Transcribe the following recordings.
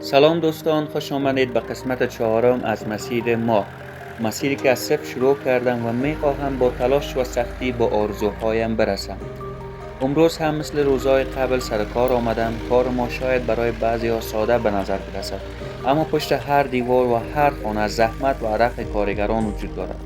سلام دوستان، خوش آمدید به قسمت چهارم از مسیر ما. مسیری که از صفر شروع کردم و می خواهم با تلاش و سختی با آرزوهایم برسم. امروز هم مثل روزهای قبل سر کار آمدم. کار ما شاید برای بعضی ها ساده به نظر برسد، اما پشت هر دیوار و هر خانه زحمت و عرق کارگران وجود دارد.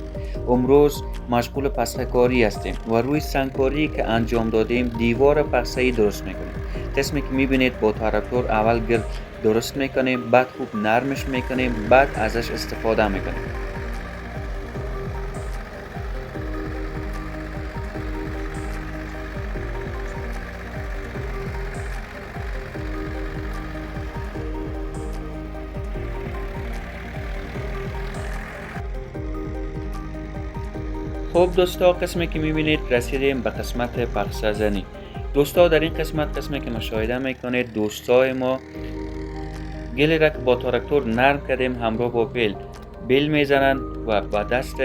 امروز مشغول پسخه کاری هستیم و روی سنگکاری که انجام دادیم دیوار پسخه‌ای درست میکنیم. قسمی که میبینید با تراکتور اول گرد درست میکنیم، بعد خوب نرمش میکنیم، بعد ازش استفاده میکنیم. خب دوستا، قسمی که میبینید رسیدیم به قسمت پخش زنی. دوستا، در این قسمی که مشاهده میکنید دوستای ما گلی را که با تراکتور نرم کردیم همراه با بیل میزنند و با دست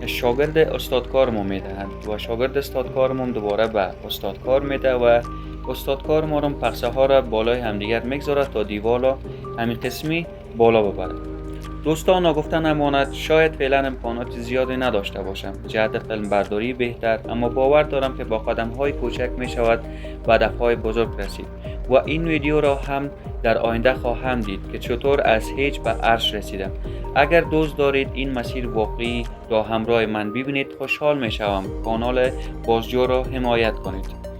شاگرد استادکارمون میدهند و شاگرد استادکارمون دوباره به استادکار میده و استادکار ما رو پخشه ها را بالای همدیگر میگذارد تا دیوالا همین قسمی بالا ببرد. دوستان، نگفته نماند شاید فعلا امکانات زیادی نداشته باشم جهت فیلم برداری بهتر، اما باور دارم که با قدم های کوچک می شود به هدف های بزرگ رسید و این ویدیو را هم در آینده خواهم دید که چطور از هیچ به عرش رسیدم. اگر دوست دارید این مسیر واقعی را همراه من ببینید خوشحال می شوم. کانال بازجو را حمایت کنید.